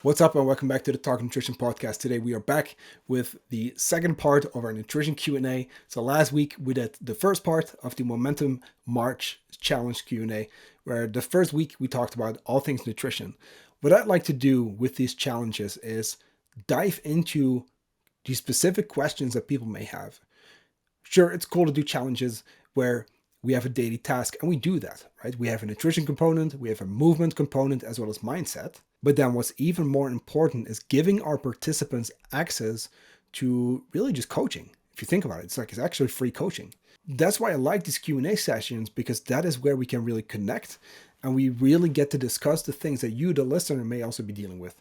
What's up and welcome back to the Talk Nutrition Podcast. Today we are back with the second part of our nutrition Q&A. So last week we did the first part of the Momentum March Challenge Q&A, where the first week we talked about all things nutrition. What I'd like to do with these challenges is dive into the specific questions that people may have. Sure, it's cool to do challenges where we have a daily task and we do that, right? We have a nutrition component, we have a movement component, as well as mindset. But then what's even more important is giving our participants access to really just coaching. If you think about it, it's actually free coaching. That's why I like these Q&A sessions, because that is where we can really connect and we really get to discuss the things that you, the listener, may also be dealing with.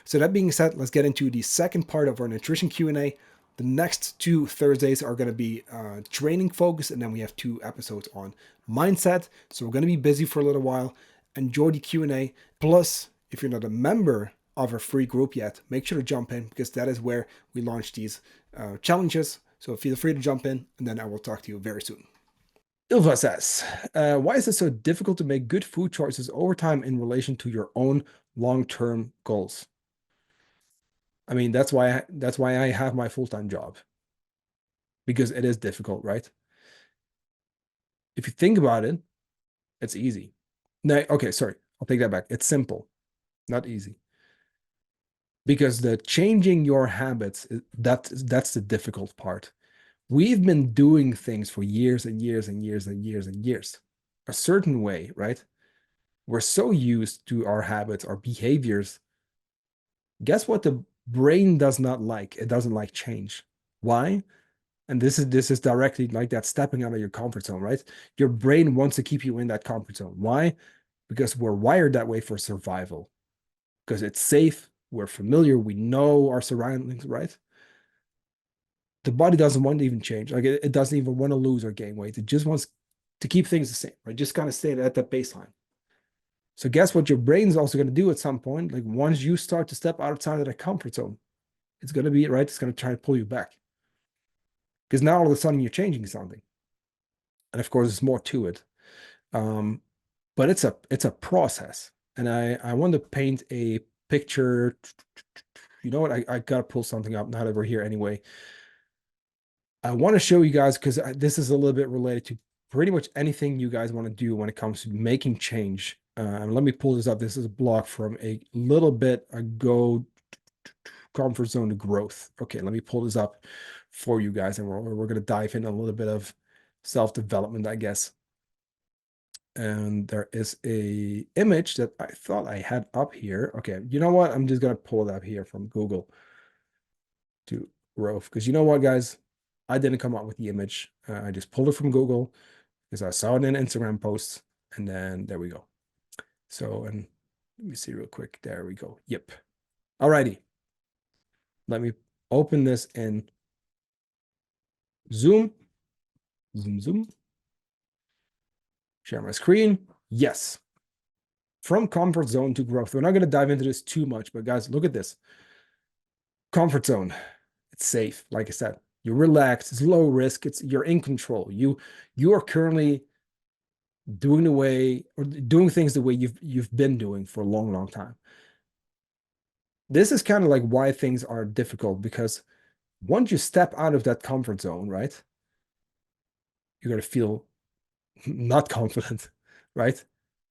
So that being said, let's get into the second part of our nutrition Q&A. The next two Thursdays are going to be training focused, and then we have two episodes on mindset. So we're going to be busy for a little while. Enjoy the Q&A. Plus, if you're not a member of our free group yet, make sure to jump in, because that is where we launch these challenges. So feel free to jump in, and then I will talk to you very soon. Ilva says, why is it so difficult to make good food choices over time in relation to your own long-term goals? I mean, that's why I have my full-time job, because it is difficult, right? If you think about it, it's easy. No, okay, sorry, I'll take that back. It's simple, not easy. Because the changing your habits, that's the difficult part. We've been doing things for years and years and years and years and years, a certain way, right? We're so used to our habits, our behaviors. Guess what the brain does not like? It doesn't like change. Why? And this is directly like that stepping out of your comfort zone, right? Your brain wants to keep you in that comfort zone. Why? Because we're wired that way for survival. Because it's safe, we're familiar, we know our surroundings, right? The body doesn't want to even change. Like it doesn't even want to lose or gain weight. It just wants to keep things the same, right? Just kind of stay at that baseline. So guess what your brain's also going to do at some point? Like once you start to step outside of that comfort zone, it's going to be, right? It's going to try to pull you back. Because now all of a sudden you're changing something. And of course, there's more to it. But it's a process. And I want to paint a picture. You know what? I got to pull something up now that we're here anyway. I want to show you guys, because this is a little bit related to pretty much anything you guys want to do when it comes to making change. And let me pull this up. This is a blog from a little bit ago, comfort zone to growth. Okay, let me pull this up for you guys, and we're going to dive in a little bit of self-development, I guess. And there is a image that I thought I had up here. Okay, you know what? I'm just going to pull it up here from Google to growth, because you know what, guys? I didn't come up with the image. I just pulled it from Google because I saw it in an Instagram post, and then there we go. So, and let me see real quick. There we go. Yep. Alrighty. Let me open this in Zoom. Zoom. Share my screen. Yes. From comfort zone to growth. We're not going to dive into this too much, but guys, look at this. Comfort zone. It's safe. Like I said, you're relaxed. It's low risk. You're in control. You are currently doing things the way you've been doing for a long, long time. This is kind of like why things are difficult, because once you step out of that comfort zone, right, you're going to feel not confident, right?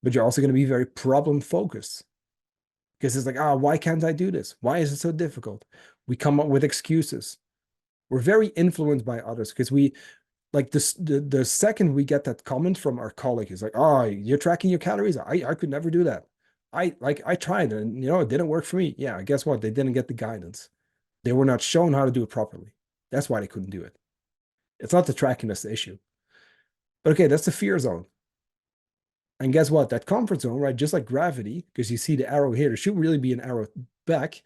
But you're also going to be very problem focused, because it's like, why can't I do this? Why is it so difficult? We come up with excuses. We're very influenced by others, because we like this the second we get that comment from our colleague is like, you're tracking your calories. I could never do that. I tried and it didn't work for me. Yeah, guess what? They didn't get the guidance. They were not shown how to do it properly. That's why they couldn't do it. It's not the tracking that's the issue. But okay, that's the fear zone. And guess what? That comfort zone, right? Just like gravity, because you see the arrow here, there should really be an arrow back.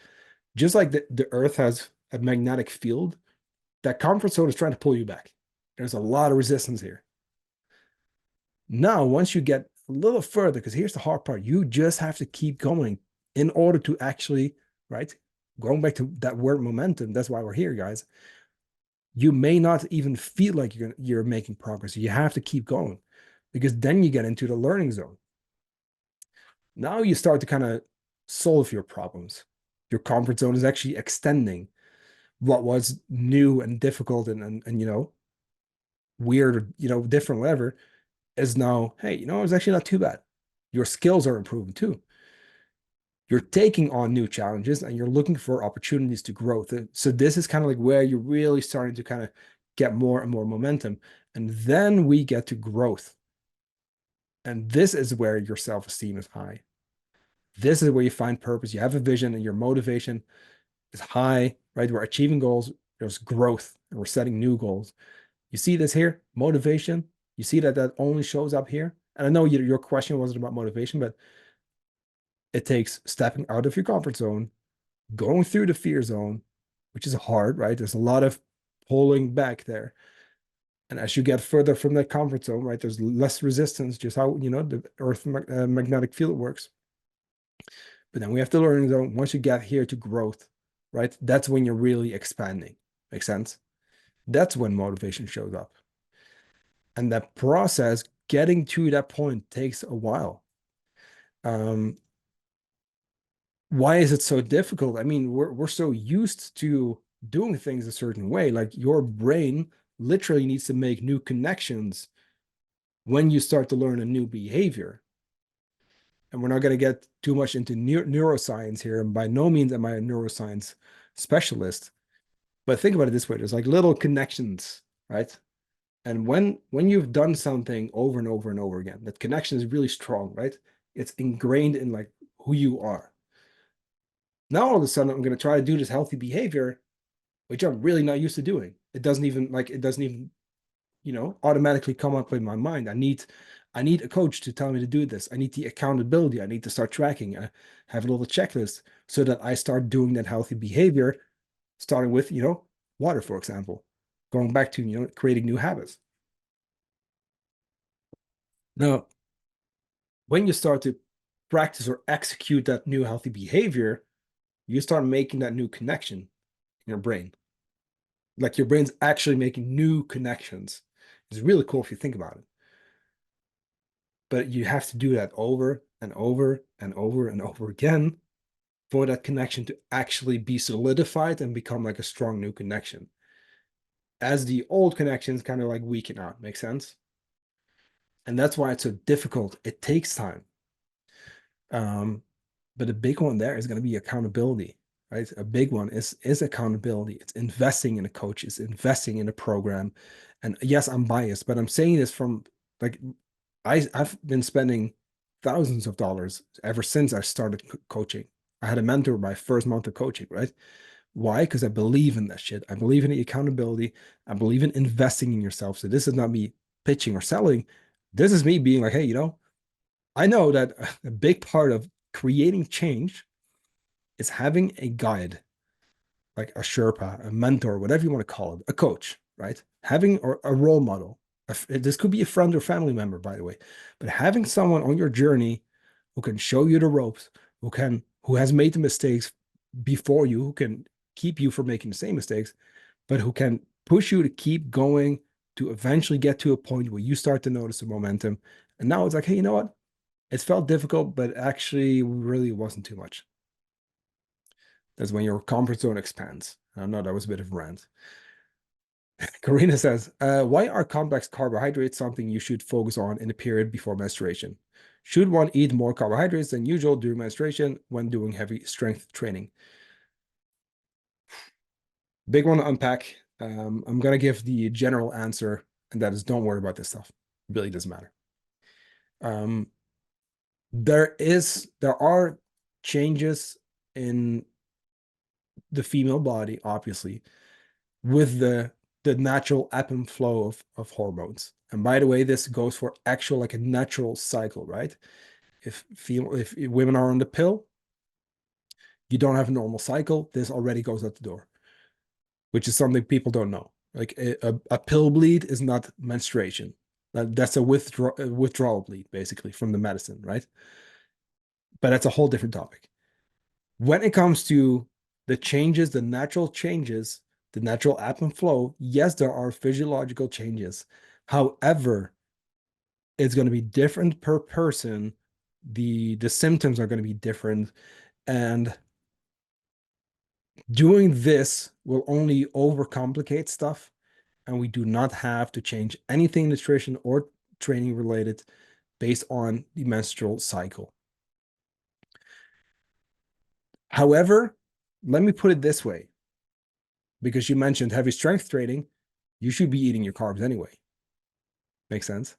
Just like the Earth has a magnetic field, that comfort zone is trying to pull you back. There's a lot of resistance here. Now, once you get a little further, because here's the hard part, you just have to keep going in order to actually, right? Going back to that word momentum, that's why we're here, guys. You may not even feel like you're making progress. You have to keep going, because then you get into the learning zone. Now you start to kind of solve your problems. Your comfort zone is actually extending. What was new and difficult and weird, different, whatever, is now, hey, it's actually not too bad. Your skills are improving too. You're taking on new challenges and you're looking for opportunities to grow. So this is kind of like where you're really starting to kind of get more and more momentum. And then we get to growth. And this is where your self-esteem is high. This is where you find purpose. You have a vision and your motivation is high, right? We're achieving goals. There's growth and we're setting new goals. You see this here, motivation. You see that only shows up here. And I know your question wasn't about motivation, but it takes stepping out of your comfort zone, going through the fear zone, which is hard, right? There's a lot of pulling back there. And as you get further from that comfort zone, right, there's less resistance, just how, the Earth magnetic field works. But then we have to learn, though, once you get here to growth, right, that's when you're really expanding. Make sense? That's when motivation shows up. And that process, getting to that point, takes a while. Um, why is it so difficult? I mean, we're so used to doing things a certain way. Like your brain literally needs to make new connections when you start to learn a new behavior. And we're not going to get too much into neuroscience here. And by no means am I a neuroscience specialist. But think about it this way: there's like little connections, right? And when you've done something over and over and over again, that connection is really strong, right? It's ingrained in like who you are. Now all of a sudden I'm going to try to do this healthy behavior, which I'm really not used to doing. It doesn't even automatically come up in my mind. I need a coach to tell me to do this. I need the accountability. I need to start tracking. I have a little checklist so that I start doing that healthy behavior, starting with, water, for example, going back to, creating new habits. Now, when you start to practice or execute that new healthy behavior, you start making that new connection in your brain. Like your brain's actually making new connections. It's really cool if you think about it. But you have to do that over and over and over and over again for that connection to actually be solidified and become like a strong new connection. As the old connections kind of like weaken out, make sense? And that's why it's so difficult. It takes time. Um, but a big one there is going to be accountability, right? A big one is accountability. It's investing in a coach, it's investing in a program. And yes, I'm biased, but I'm saying this from like I've been spending thousands of dollars ever since I started coaching. I had a mentor my first month of coaching, right? Why? Because I believe in that shit. I believe in the accountability. I believe in investing in yourself. So this is not me pitching or selling. This is me being like, hey, I know that a big part of creating change is having a guide, like a Sherpa, a mentor, whatever you want to call it, a coach, right? Having or a role model. This could be a friend or family member, by the way, but having someone on your journey who can show you the ropes, who has made the mistakes before you, who can keep you from making the same mistakes, but who can push you to keep going to eventually get to a point where you start to notice the momentum. And now it's like, hey, you know what? It felt difficult, but actually really wasn't too much. That's when your comfort zone expands. I know that was a bit of a rant. Karina says, why are complex carbohydrates something you should focus on in the period before menstruation? Should one eat more carbohydrates than usual during menstruation when doing heavy strength training? Big one to unpack. I'm going to give the general answer, and that is don't worry about this stuff. It really doesn't matter. Um, there are changes in the female body, obviously, with the natural ebb and flow of hormones. And by the way, this goes for actual like a natural cycle, right? If women are on the pill, you don't have a normal cycle. This already goes out the door, which is something people don't know. Like a pill bleed is not menstruation. That's a withdrawal bleed, basically, from the medicine, right? But that's a whole different topic. When it comes to the changes, the natural changes, the natural ebb and flow, yes, there are physiological changes. However, it's going to be different per person. The symptoms are going to be different. And Doing this will only overcomplicate stuff, and we do not have to change anything nutrition or training related based on the menstrual cycle. However, let me put it this way, because you mentioned heavy strength training, you should be eating your carbs anyway. Makes sense?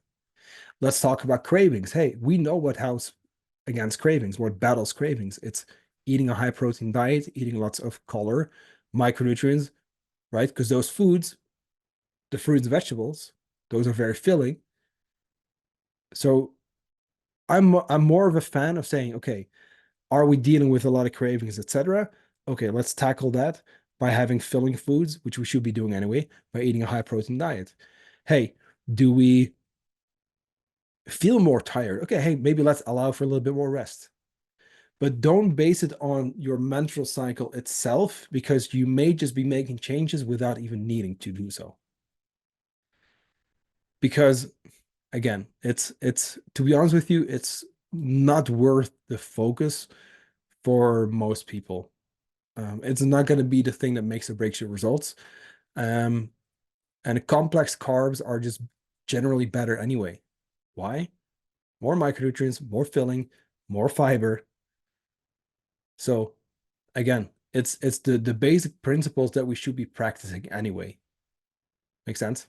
Let's talk about cravings. Hey, we know what helps against cravings, what battles cravings. It's eating a high protein diet, eating lots of color, micronutrients, right? Because those foods, the fruits and vegetables, those are very filling. So I'm more of a fan of saying, okay, are we dealing with a lot of cravings, etc.? Okay, let's tackle that by having filling foods, which we should be doing anyway, by eating a high protein diet. Hey, do we feel more tired? Okay, hey, maybe let's allow for a little bit more rest. But don't base it on your menstrual cycle itself, because you may just be making changes without even needing to do so. Because again, it's to be honest with you, it's not worth the focus for most people. It's not going to be the thing that makes or breaks your results. Um, and complex carbs are just generally better anyway. Why? More micronutrients, more filling, more fiber. So again, it's the basic principles that we should be practicing anyway. Make sense?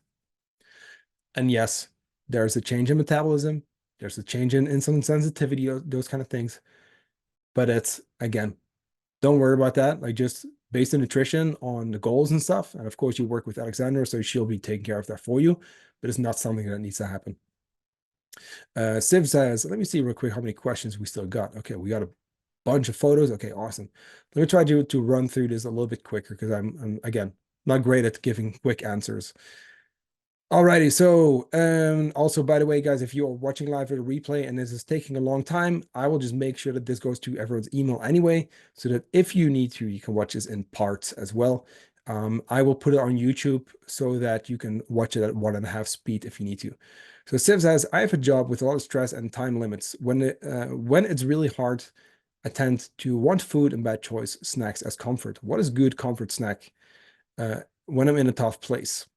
And yes, there's a change in metabolism, there's a change in insulin sensitivity, those kind of things. But it's again, don't worry about that. Like just base the nutrition on the goals and stuff. And of course, you work with Alexandra, so she'll be taking care of that for you. But it's not something that needs to happen. Siv says, let me see real quick how many questions we still got. Okay, we got a bunch of photos. Okay, awesome. Let me try to run through this a little bit quicker because I'm again not great at giving quick answers. Alrighty, so also by the way, guys, if you are watching live or the replay and this is taking a long time, I will just make sure that this goes to everyone's email anyway, so that if you need to, you can watch this in parts as well. I will put it on YouTube so that you can watch it at 1.5 speed if you need to. So Siv says, I have a job with a lot of stress and time limits. When it's really hard, I tend to want food and bad choice snacks as comfort. What is good comfort snack when I'm in a tough place?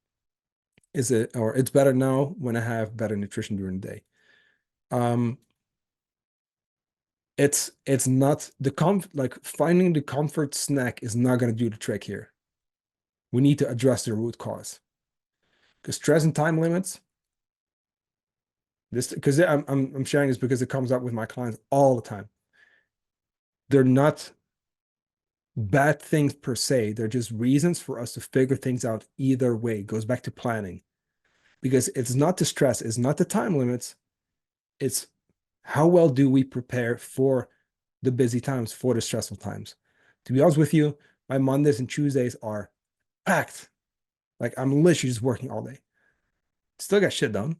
Is it, or it's better now when I have better nutrition during the day? Um, it's not the like finding the comfort snack is not going to do the trick here. We need to address the root cause. Because stress and time limits, this because I'm sharing this because it comes up with my clients all the time. They're not bad things per se. They're just reasons for us to figure things out either way. It goes back to planning. Because it's not the stress, it's not the time limits, it's how well do we prepare for the busy times, for the stressful times. To be honest with you, my Mondays and Tuesdays are packed. Like I'm literally just working all day. Still get shit done.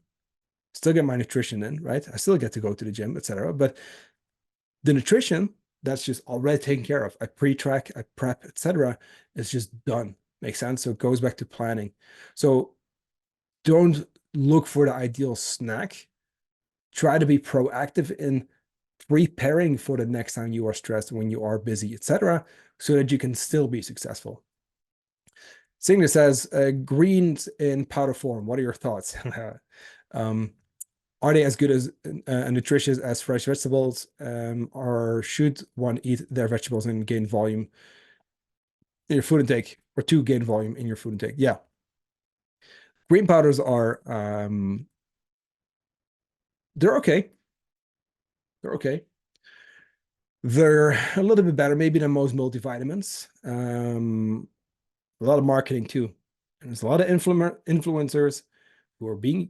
Still get my nutrition in, right? I still get to go to the gym, etc. But the nutrition, that's just already taken care of. I pre-track, I prep, etc. It's just done. Makes sense? So it goes back to planning. So don't look for the ideal snack. Try to be proactive in preparing for the next time you are stressed, when you are busy, etc., so that you can still be successful. Singer says, greens in powder form. What are your thoughts? um, are they as good as nutritious as fresh vegetables, or should one eat their vegetables and gain volume in your food intake, or to gain volume in your food intake? Yeah, green powders are they're okay. They're okay. They're a little bit better, maybe than most multivitamins. A lot of marketing too. And there's a lot of influencers who are being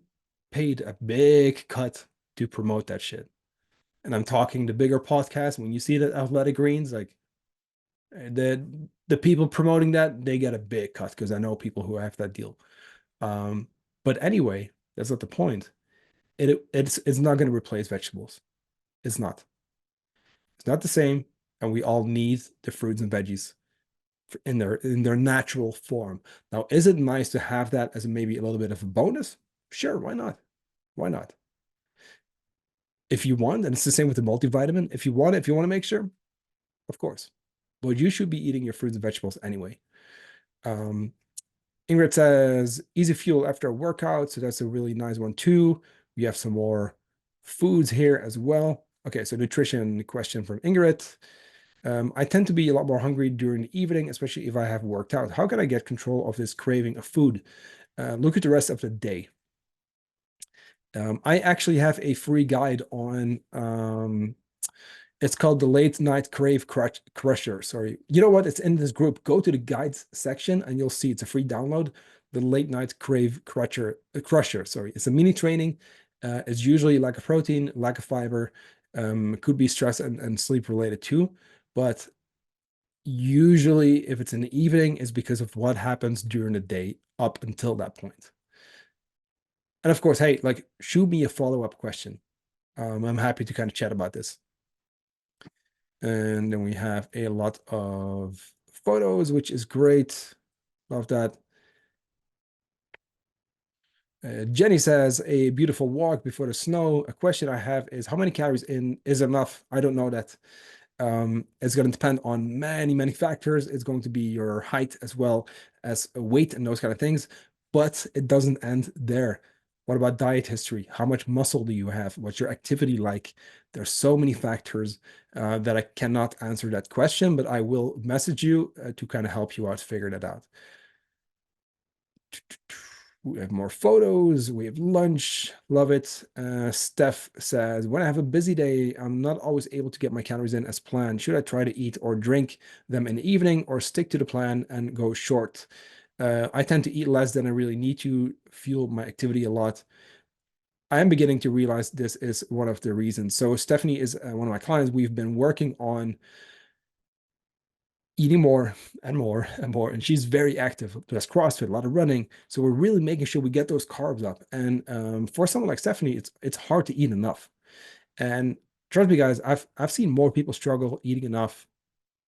paid a big cut to promote that shit. And I'm talking the bigger podcasts. When you see the athletic greens, like the people promoting that, they get a big cut because I know people who have that deal. Um, but anyway, that's not the point. It's not going to replace vegetables. It's not. It's not the same, and we all need the fruits and veggies in their natural form. Now, is it nice to have that as maybe a little bit of a bonus? Sure, why not? Why not? If you want, and it's the same with the multivitamin, if you want to make sure, of course. but you should be eating your fruits and vegetables anyway. Um, Ingrid says easy fuel after a workout. So that's a really nice one too. We have some more foods here as well. Okay, so nutrition question from Ingrid. I tend to be a lot more hungry during the evening, especially if I have worked out. How can I get control of this craving of food? Look at the rest of the day. I actually have a free guide on it's called the Late Night Crusher. Sorry. You know what? It's in this group. Go to the guides section and you'll see it's a free download. The Late Night Crusher. Sorry. It's a mini training. It's usually lack of protein, lack of fiber. It could be stress and sleep related too. But usually, if it's in the evening, it's because of what happens during the day up until that point. And of course, hey, like shoot me a follow-up question. I'm happy to kind of chat about this. And then we have a lot of photos, which is great. Love that. Jenny says, a beautiful walk before the snow. A question I have is how many calories in is enough? I don't know that. It's going to depend on many, many factors. It's going to be your height as well as weight and those kind of things. But it doesn't end there. What about diet history? How much muscle do you have? What's your activity like? There's so many factors that I cannot answer that question, but I will message you to kind of help you out figure that out. We have more photos. We have lunch. Love it. Steph says, when I have a busy day, I'm not always able to get my calories in as planned. Should I try to eat or drink them in the evening or stick to the plan and go short? I tend to eat less than I really need to fuel my activity a lot. I am beginning to realize this is one of the reasons. So Stephanie is one of my clients. We've been working on eating more and more and more. And she's very active, does CrossFit, a lot of running. So we're really making sure we get those carbs up. And for someone like Stephanie, it's hard to eat enough. And trust me, guys, I've seen more people struggle eating enough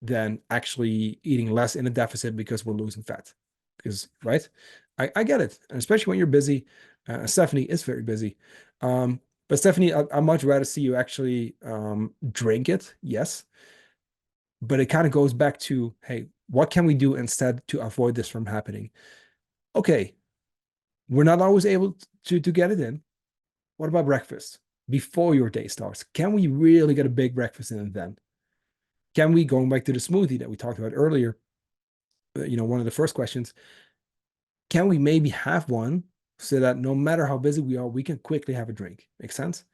than actually eating less in a deficit because we're losing fat. Because right, I get it, and especially when you're busy. Stephanie is very busy. But Stephanie, I'd much rather see you actually drink it. Yes, but it kind of goes back to, hey, what can we do instead to avoid this from happening? Okay, we're not always able to get it in. What about breakfast before your day starts? Can we really get a big breakfast in then? Can we, going back to the smoothie that we talked about earlier, one of the first questions, can we maybe have one so that no matter how busy we are, we can quickly have a drink? Make sense?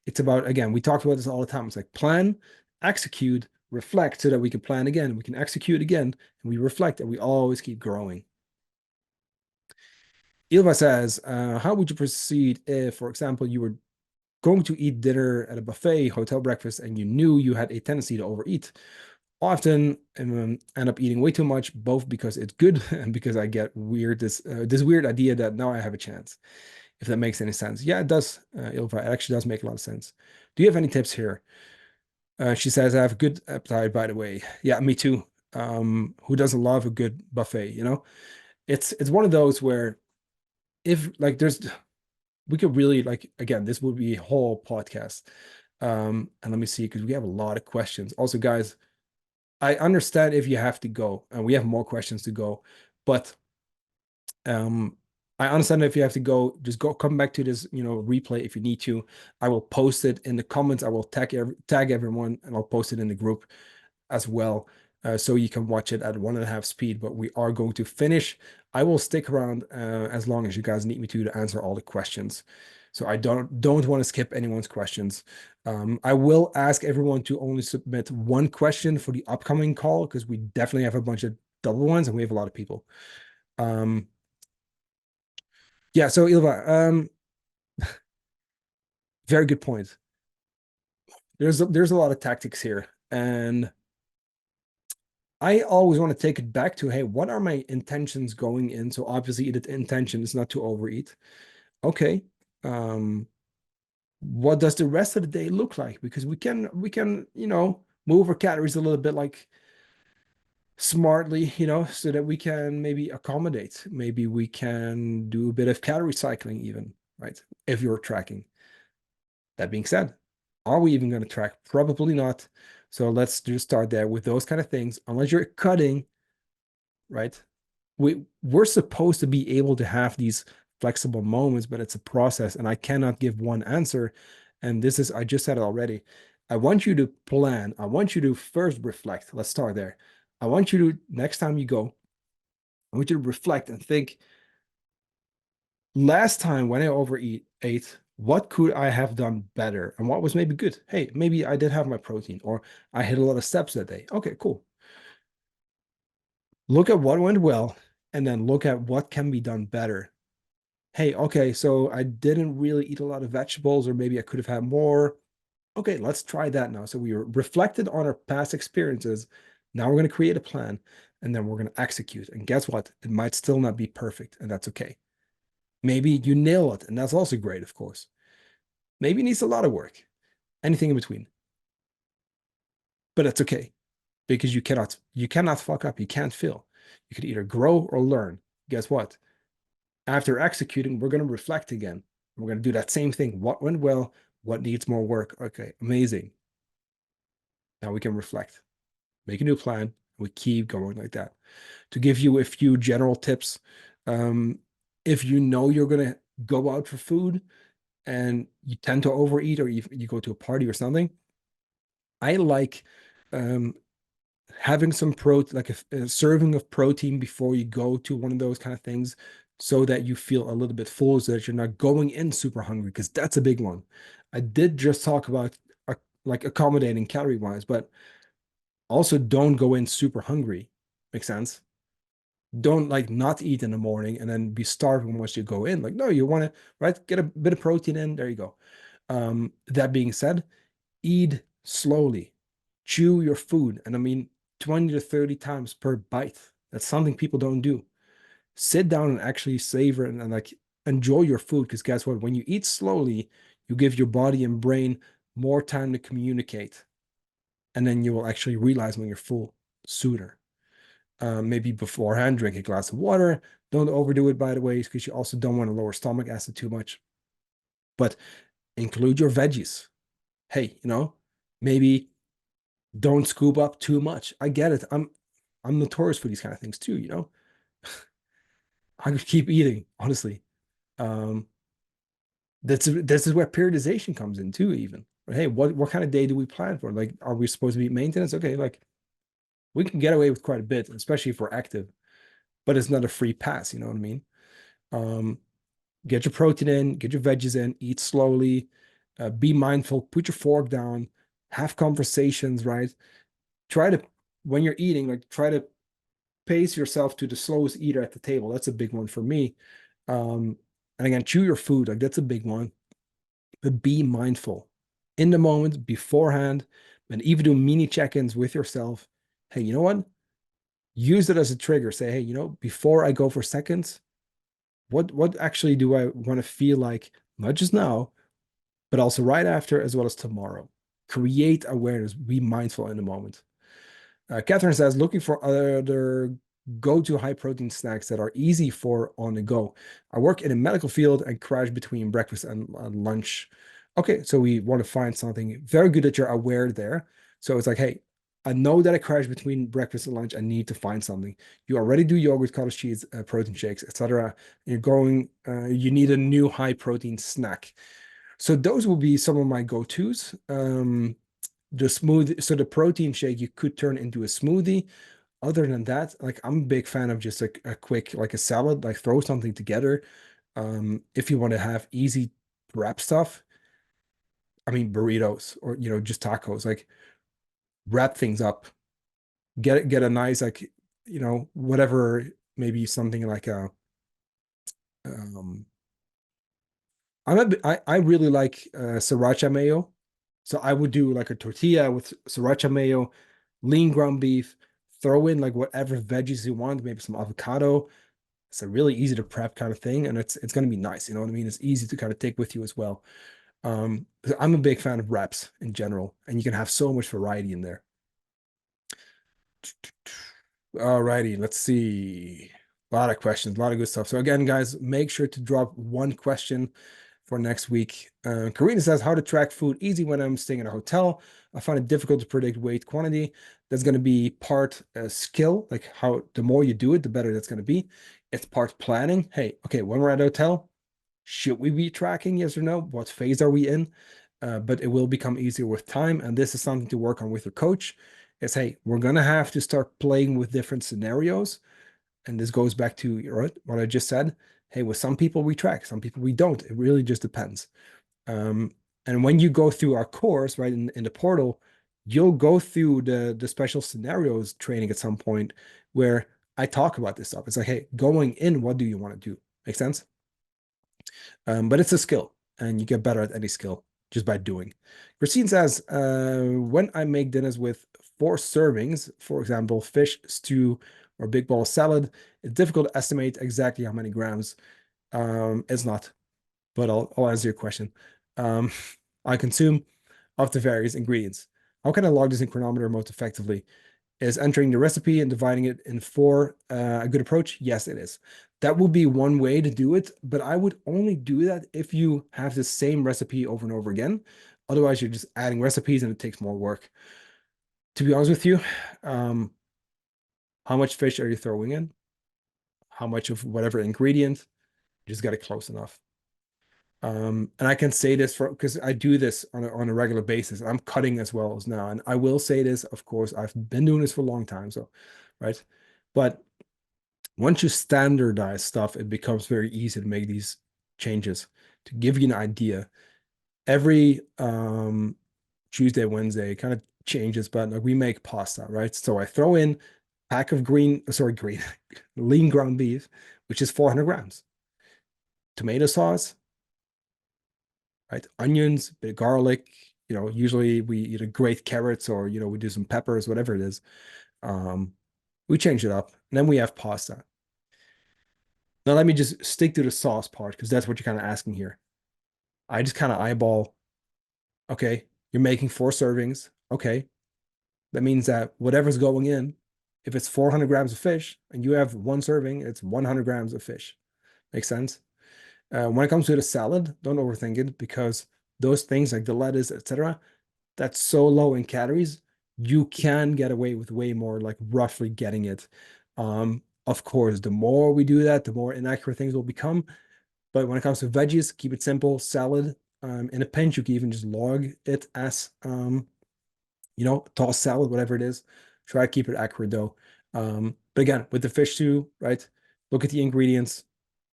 It's about, again, we talked about this all the time. It's like plan, execute, reflect so that we can plan again, we can execute again, and we reflect and we always keep growing. Ilva says, how would you proceed if, for example, you were going to eat dinner at a buffet, hotel breakfast, and you knew you had a tendency to overeat? Often end up eating way too much, both because it's good and because I get this weird idea that now I have a chance. If that makes any sense. Yeah, it does, Ilva. It actually does make a lot of sense. Do you have any tips here? She says, I have good appetite, by the way. Yeah, me too. Who doesn't love a good buffet, It's one of those where if like we could really like again, this would be a whole podcast. And let me see, because we have a lot of questions. Also, guys, I understand if you have to go, and we have more questions to go, but um I understand if you have to go, just come back to this, replay if you need to. I will post it in the comments. I will tag everyone, and I'll post it in the group as well, so you can watch it at 1.5 speed. But we are going to finish. I will stick around as long as you guys need me to answer all the questions. So I don't want to skip anyone's questions. I will ask everyone to only submit one question for the upcoming call because we definitely have a bunch of double ones and we have a lot of people. Yeah, so Ilva, very good point. There's a lot of tactics here, and I always want to take it back to, hey, what are my intentions going in? So obviously the intention is not to overeat. Okay. What does the rest of the day look like? Because we can, move our calories a little bit like smartly, so that we can maybe accommodate. Maybe we can do a bit of calorie cycling even, right? If you're tracking. That being said, are we even going to track? Probably not. So let's just start there with those kind of things. Unless you're cutting, right? We're supposed to be able to have these flexible moments, but it's a process, and I cannot give one answer. And this is, I just said it already. I want you to plan. I want you to first reflect. Let's start there. I want you to, next time you go, I want you to reflect and think, last time when I overeat ate, what could I have done better? And what was maybe good? Hey, maybe I did have my protein, or I hit a lot of steps that day. Okay, cool. Look at what went well, and then look at what can be done better. Hey, okay, so I didn't really eat a lot of vegetables, or maybe I could have had more. Okay, let's try that now. So we reflected on our past experiences. Now we're going to create a plan, and then we're going to execute. And guess what? It might still not be perfect, and that's okay. Maybe you nail it, and that's also great, of course. Maybe it needs a lot of work, anything in between. But that's okay because you cannot fuck up. You can't fail. You could either grow or learn. Guess what? After executing, we're going to reflect again. We're going to do that same thing. What went well? What needs more work? Okay, amazing. Now we can reflect, make a new plan. We keep going like that. To give you a few general tips, um, if you know you're going to go out for food and you tend to overeat, or you go to a party or something, I like um, having some like a serving of protein before you go to one of those kind of things, so that you feel a little bit full, so that you're not going in super hungry, because that's a big one. I did just talk about like accommodating calorie wise, but also don't go in super hungry. Makes sense? Don't like not eat in the morning and then be starving once you go in. Like, no, you want to, right? Get a bit of protein in. There you go. That being said, eat slowly, chew your food. And I mean, 20 to 30 times per bite. That's something people don't do. Sit down and actually savor and like enjoy your food. Because guess what? When you eat slowly, you give your body and brain more time to communicate. And then you will actually realize when you're full sooner. Maybe beforehand, drink a glass of water. Don't overdo it, by the way, because you also don't want to lower stomach acid too much. But include your veggies. Hey, maybe don't scoop up too much. I get it. I'm notorious for these kind of things too. I could keep eating, honestly. Um, this is where periodization comes in too, even. Hey, what kind of day do we plan for? Like, are we supposed to be maintenance? Okay, like we can get away with quite a bit, especially if we're active, but it's not a free pass, you know what I mean? Um, get your protein in, get your veggies in, eat slowly, be mindful, put your fork down, have conversations, right? Try to, when you're eating, like try to pace yourself to the slowest eater at the table. That's a big one for me. Um, and again, chew your food, like that's a big one. But be mindful in the moment, beforehand, and even do mini check-ins with yourself. Hey, you know what? Use it as a trigger. Say, hey, before I go for seconds, what actually do I want to feel like, not just now, but also right after, as well as tomorrow? Create awareness. Be mindful in the moment. Catherine says, looking for other go-to high protein snacks that are easy for on the go. I work in a medical field and crash between breakfast and lunch. Okay, so we want to find something very good that you're aware there. So it's like, hey, I know that I crash between breakfast and lunch. I need to find something. You already do yogurt, cottage cheese, protein shakes, etc. You need a new high protein snack. So those will be some of my go-tos. The protein shake you could turn into a smoothie. Other than that, like I'm a big fan of just a quick, like a salad, like throw something together. If you want to have easy prep stuff, I mean burritos, or just tacos, like wrap things up, get a nice, like, whatever, maybe something like a um I really like sriracha mayo. So I would do like a tortilla with sriracha mayo, lean ground beef, throw in like whatever veggies you want, maybe some avocado. It's a really easy to prep kind of thing, and it's gonna be nice. You know what I mean? It's easy to kind of take with you as well. So I'm a big fan of wraps in general, and you can have so much variety in there. All righty, let's see. A lot of questions, a lot of good stuff. So again, guys, make sure to drop one question for next week. Karina says, how to track food easy when I'm staying in a hotel. I find it difficult to predict weight quantity. That's going to be part skill, like how the more you do it, the better that's going to be. It's part planning. Hey, okay, when we're at a hotel, should we be tracking? Yes or no? What phase are we in? But it will become easier with time. And this is something to work on with your coach. Is hey, we're going to have to start playing with different scenarios. And this goes back to what I just said. Hey, with some people we track, some people we don't. It really just depends. Um, and when you go through our course, right, in the portal, you'll go through the special scenarios training at some point where I talk about this stuff. It's like, hey, going in, what do you want to do? Make sense? But it's a skill, and you get better at any skill just by doing. Christine says, when I make dinners with 4 servings, for example, fish, stew, or big bowl salad, it's difficult to estimate exactly how many grams. It's not, but I'll answer your question. Um, I consume of the various ingredients. How can I log this in Chronometer most effectively? Is entering the recipe and dividing it in four a good approach? Yes, it is. That would be one way to do it, but I would only do that if you have the same recipe over and over again. Otherwise, you're just adding recipes and it takes more work. To be honest with you, um, how much fish are you throwing in? How much of whatever ingredient? You just got it close enough. And I can say this for because I do this on a regular basis. I'm cutting as well as now. And I will say this, of course, I've been doing this for a long time, so right. But once you standardize stuff, it becomes very easy to make these changes. To give you an idea, every Tuesday, Wednesday kind of changes, but like we make pasta, right? So I throw in pack of green lean ground beef, which is 400 grams. Tomato sauce, right? Onions, bit of garlic. Usually we either grate carrots or we do some peppers, whatever it is. Um, we change it up, and then we have pasta. Now let me just stick to the sauce part because that's what you're kind of asking here. I just kind of eyeball. Okay, you're making 4 servings. Okay, that means that whatever's going in, if it's 400 grams of fish and you have 1 serving, it's 100 grams of fish. Makes sense? When it comes to the salad, don't overthink it because those things like the lettuce, etc., that's so low in calories, you can get away with way more, like roughly getting it. Of course, the more we do that, the more inaccurate things will become. But when it comes to veggies, keep it simple. Salad, in a pinch, you can even just log it as tossed salad, whatever it is. Try to keep it accurate though. But again, with the fish too, right? Look at the ingredients.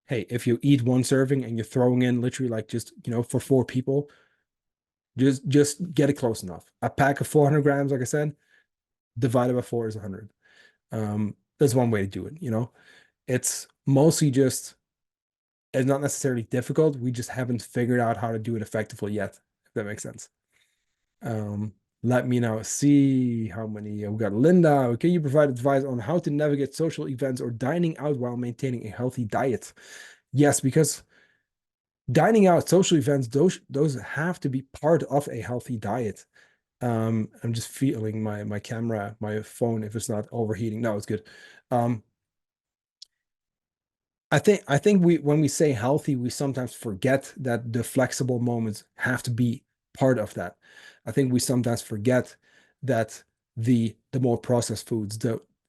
Hey, if you eat 1 serving and you're throwing in literally like just, for 4 people, just get it close enough. A pack of 400 grams, like I said, divided by 4 is 100. That's one way to do it. It's mostly just, it's not necessarily difficult. We just haven't figured out how to do it effectively yet, if that makes sense. Um, Let me now see how many we got. Linda, can you provide advice on how to navigate social events or dining out while maintaining a healthy diet? Yes, because dining out, social events, those have to be part of a healthy diet. I'm just feeling my camera, my phone, if it's not overheating. No, it's good. Um, I think when we say healthy, we sometimes forget that the flexible moments have to be part of that. I think we sometimes forget that the more processed foods,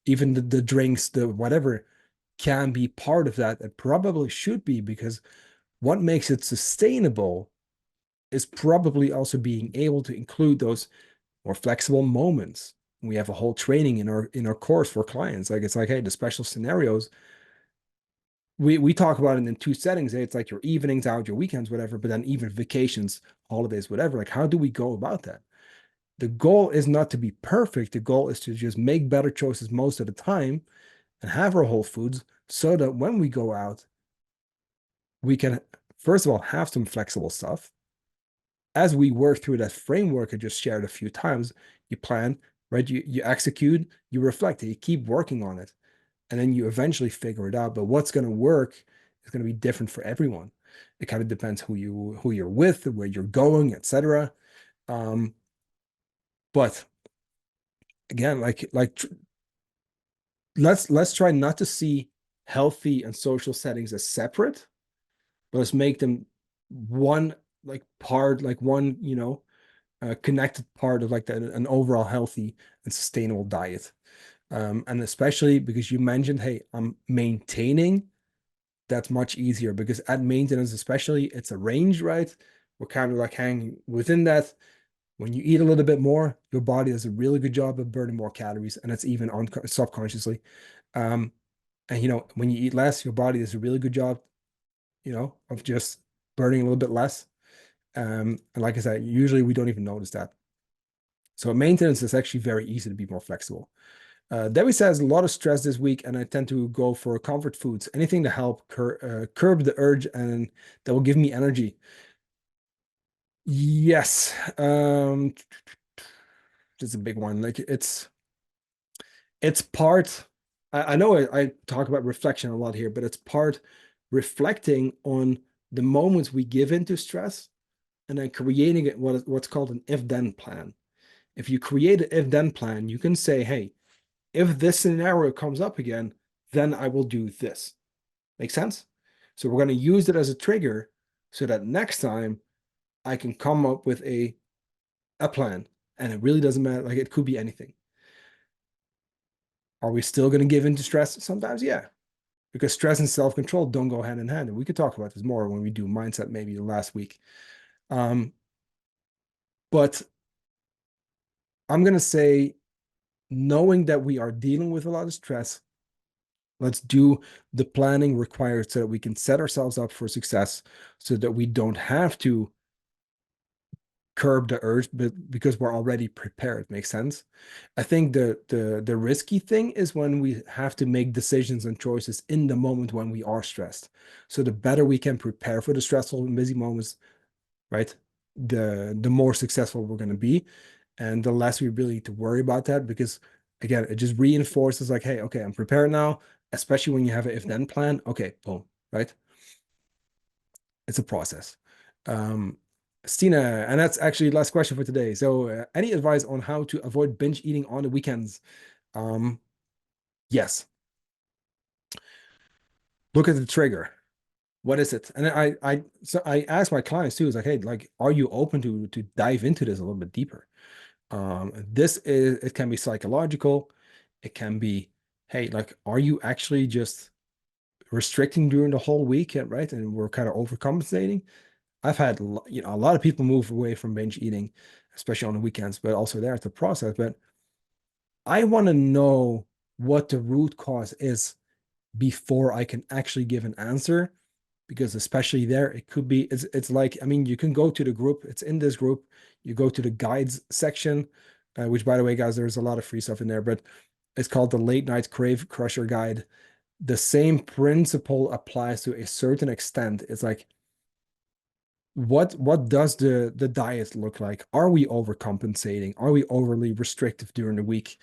even the drinks, the whatever can be part of that. It probably should be because what makes it sustainable is probably also being able to include those more flexible moments. We have a whole training in our course for clients. Like it's like, hey, the special scenarios we talk about it in 2 settings. It's like your evenings out, your weekends, whatever, but then even vacations, holidays, whatever. Like, how do we go about that? The goal is not to be perfect. The goal is to just make better choices most of the time and have our whole foods so that when we go out, we can, first of all, have some flexible stuff. As we work through that framework I just shared a few times, you plan, right? You execute, you reflect, you keep working on it, and then you eventually figure it out. But what's going to work is going to be different for everyone. It kind of depends who you're with, where you're going, etc. Um, but again, let's try not to see healthy and social settings as separate, but let's make them one like part, like one, connected part of like an overall healthy and sustainable diet. And especially because you mentioned, hey, I'm maintaining, that's much easier because at maintenance, especially, it's a range, right? We're kind of like hanging within that. When you eat a little bit more, your body does a really good job of burning more calories, and it's even on subconsciously. Um, and when you eat less, your body does a really good job, of just burning a little bit less. And like I said, usually we don't even notice that. So at maintenance is actually very easy to be more flexible. Debbie says a lot of stress this week, and I tend to go for comfort foods, anything to help curb the urge and that will give me energy. Yes, it's a big one. Like it's part. I know I talk about reflection a lot here, but it's part reflecting on the moments we give into stress and then creating it what's called an if-then plan. If you create an if-then plan, you can say, hey, if this scenario comes up again, then I will do this. Make sense? So we're going to use it as a trigger so that next time I can come up with a plan. And it really doesn't matter. Like it could be anything. Are we still going to give into stress? Sometimes, yeah, because stress and self-control don't go hand in hand. And we could talk about this more when we do mindset, maybe the last week. Um, but I'm going to say, knowing that we are dealing with a lot of stress, let's do the planning required so that we can set ourselves up for success so that we don't have to curb the urge, but because we're already prepared. Makes sense. I think the risky thing is when we have to make decisions and choices in the moment when we are stressed. So the better we can prepare for the stressful and busy moments, right? The more successful we're going to be, and the less we really need to worry about that because again, it just reinforces like, hey, okay, I'm prepared now. Especially when you have an if-then plan. Okay, boom, right? It's a process. Um, Stina, and that's actually the last question for today. So, any advice on how to avoid binge eating on the weekends? Um, yes. Look at the trigger. What is it? And so I ask my clients too. Is like, hey, like, are you open to dive into this a little bit deeper? This is it can be psychological. It can be, hey, like, are you actually just restricting during the whole week, right? And we're kind of overcompensating. I've had a lot of people move away from binge eating, especially on the weekends, but also there it's a process. But I want to know what the root cause is before I can actually give an answer, because especially there, it could be it's like, I mean, you can go to the group, it's in this group, you go to the guides section, which by the way, guys, there's a lot of free stuff in there, but it's called the Late Night Crave Crusher Guide. The same principle applies to a certain extent. It's like, what does the diet look like? Are we overcompensating? Are we overly restrictive during the week?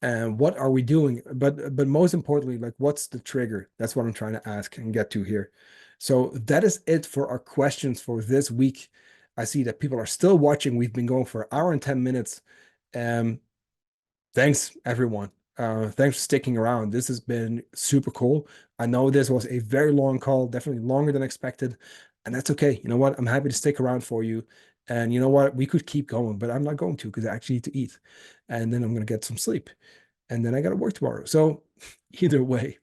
And what are we doing? But most importantly, like, what's the trigger? That's what I'm trying to ask and get to here. So that is it for our questions for this week. I see that people are still watching. We've been going for an hour and 10 minutes. Um, Thanks, everyone. Thanks for sticking around. This has been super cool. I know this was a very long call, definitely longer than expected, and that's okay. You know what? I'm happy to stick around for you. And you know what? We could keep going, but I'm not going to because I actually need to eat. And then I'm going to get some sleep. And then I got to work tomorrow. So, either way,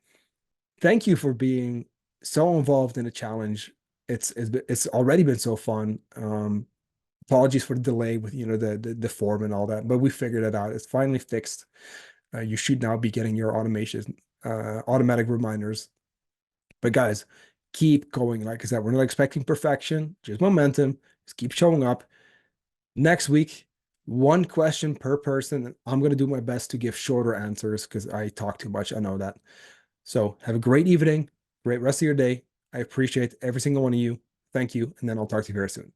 thank you for being so involved in the challenge. It's already been so fun. Apologies for the delay with the form and all that, but we figured it out. It's finally fixed. You should now be getting your automatic reminders. But guys, keep going. Like I said, we're not expecting perfection, just momentum. Just keep showing up. Next week, one question per person. I'm going to do my best to give shorter answers because I talk too much. I know that. So have a great evening, great rest of your day. I appreciate every single one of you. Thank you. And then I'll talk to you very soon.